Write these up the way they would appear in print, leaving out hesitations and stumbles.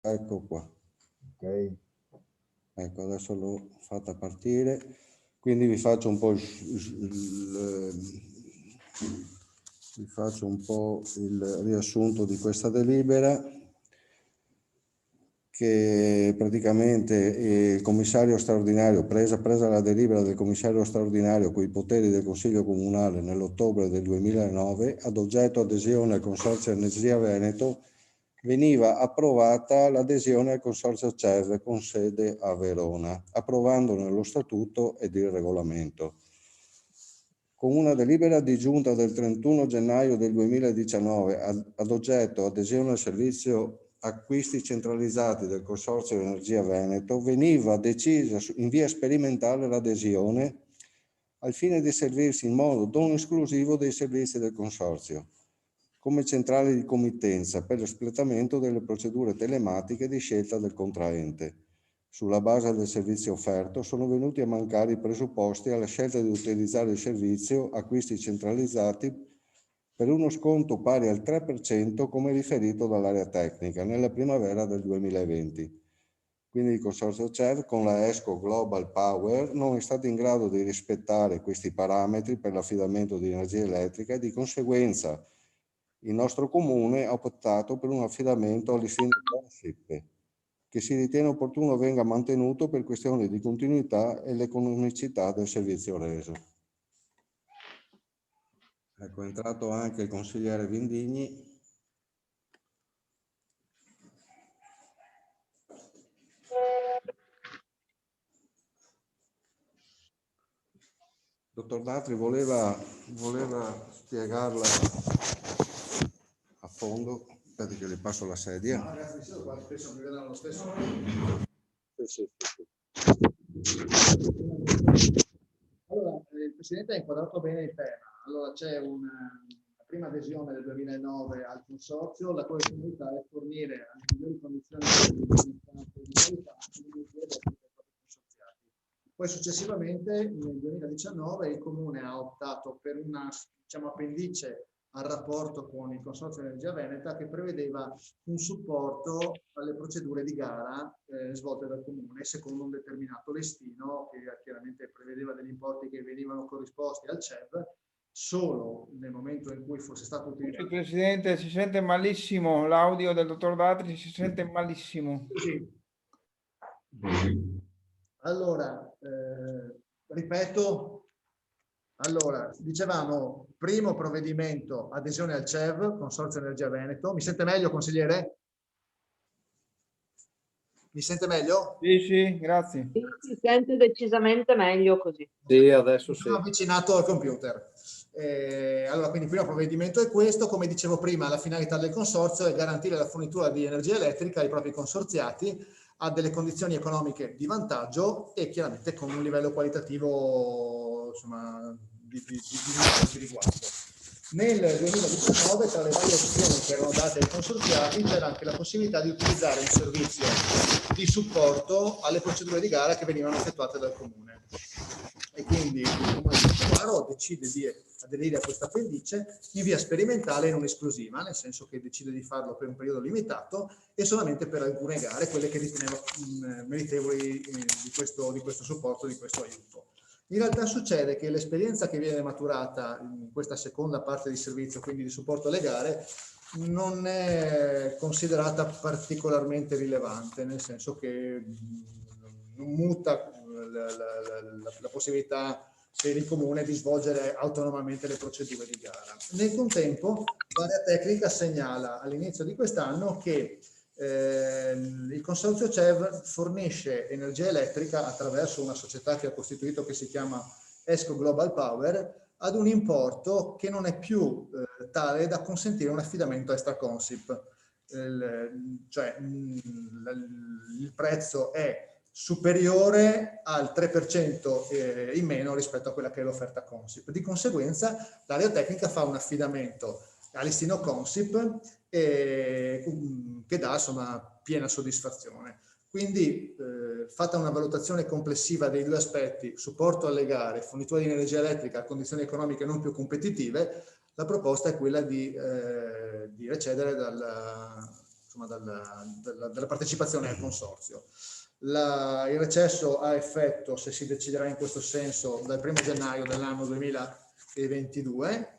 Ecco qua. Ok. Ecco, adesso l'ho fatta partire. Quindi vi faccio un po' il riassunto di questa delibera, che praticamente il commissario straordinario, presa la delibera del commissario straordinario con i poteri del Consiglio Comunale nell'ottobre del 2009, ad oggetto adesione al Consorzio Energia Veneto, veniva approvata l'adesione al Consorzio CEV con sede a Verona, approvandone lo statuto ed il regolamento. Con una delibera di giunta del 31 gennaio del 2019 ad oggetto adesione al servizio acquisti centralizzati del Consorzio Energia Veneto, veniva decisa in via sperimentale l'adesione al fine di servirsi in modo non esclusivo dei servizi del Consorzio, come centrale di committenza per l'espletamento delle procedure telematiche di scelta del contraente. Sulla base del servizio offerto sono venuti a mancare i presupposti alla scelta di utilizzare il servizio acquisti centralizzati per uno sconto pari al 3% come riferito dall'area tecnica nella primavera del 2020. Quindi il Consorzio CEV con la ESCO Global Power non è stato in grado di rispettare questi parametri per l'affidamento di energia elettrica e di conseguenza il nostro comune ha optato per un affidamento all'istituto CONSIP, che si ritiene opportuno venga mantenuto per questioni di continuità e l'economicità del servizio reso. Ecco, è entrato anche il consigliere Vindigni. Dottor D'Atri voleva spiegarla a fondo. Aspetti che le passo la sedia. No, ragazzi, qua spesso mi vedono lo stesso. Sì. Allora, il Presidente ha inquadrato bene il tema. Allora, c'è una prima adesione del 2009 al Consorzio, la cui finalità è fornire alle migliori condizioni di qualità l'energia elettrica ai propri consorziati. Poi successivamente, nel 2019, il Comune ha optato per una, diciamo, appendice al rapporto con il Consorzio Energia Veneta che prevedeva un supporto alle procedure di gara svolte dal Comune secondo un determinato listino che chiaramente prevedeva degli importi che venivano corrisposti al CEV solo nel momento in cui fosse stato utilizzato. Il Presidente, si sente malissimo, l'audio del dottor D'Atri si sente malissimo. Sì. Allora, ripeto, allora, dicevamo, primo provvedimento, adesione al CEV, Consorzio Energia Veneto. Mi sente meglio, consigliere? Mi sente meglio? Sì, grazie. Si sente decisamente meglio così. Sì, adesso Sono sì. avvicinato al computer. Allora, quindi il primo provvedimento è questo. Come dicevo prima, la finalità del consorzio è garantire la fornitura di energia elettrica ai propri consorziati a delle condizioni economiche di vantaggio e chiaramente con un livello qualitativo, insomma, di riguardo. Nel 2019, tra le varie opzioni che erano date ai consorziati, c'era anche la possibilità di utilizzare un servizio di supporto alle procedure di gara che venivano effettuate dal Comune. E quindi il Comune di Pesaro decide di aderire a questa appendice in via sperimentale e non esclusiva, nel senso che decide di farlo per un periodo limitato e solamente per alcune gare, quelle che riteneva meritevoli di questo supporto, di questo aiuto. In realtà succede che l'esperienza che viene maturata in questa seconda parte di servizio, quindi di supporto alle gare, non è considerata particolarmente rilevante, nel senso che non muta la possibilità per il Comune di svolgere autonomamente le procedure di gara. Nel contempo, l'area tecnica segnala all'inizio di quest'anno che il Consorzio CEV fornisce energia elettrica attraverso una società che ha costituito che si chiama ESCO Global Power ad un importo che non è più tale da consentire un affidamento extra Consip. Cioè il prezzo è superiore al 3% in meno rispetto a quella che è l'offerta Consip. Di conseguenza l'area tecnica fa un affidamento a listino Consip che dà insomma piena soddisfazione. Quindi fatta una valutazione complessiva dei due aspetti, supporto alle gare, fornitura di energia elettrica a condizioni economiche non più competitive, la proposta è quella di recedere insomma, della partecipazione al consorzio. Il recesso ha effetto, se si deciderà in questo senso, dal 1° gennaio dell'anno 2022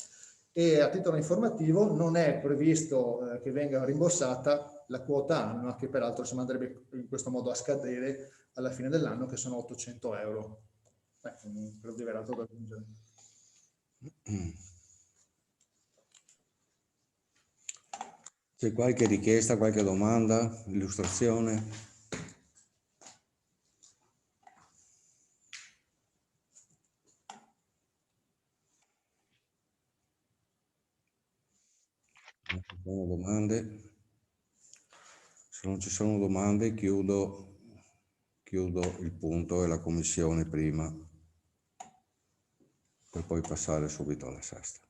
e a titolo informativo non è previsto che venga rimborsata la quota annua, che peraltro si andrebbe in questo modo a scadere alla fine dell'anno, che sono 800 euro. Credo di aver altro da aggiungere. C'è qualche richiesta, qualche domanda, illustrazione? Non ci sono domande? Se non ci sono domande chiudo il punto e la commissione prima, per poi passare subito alla sesta.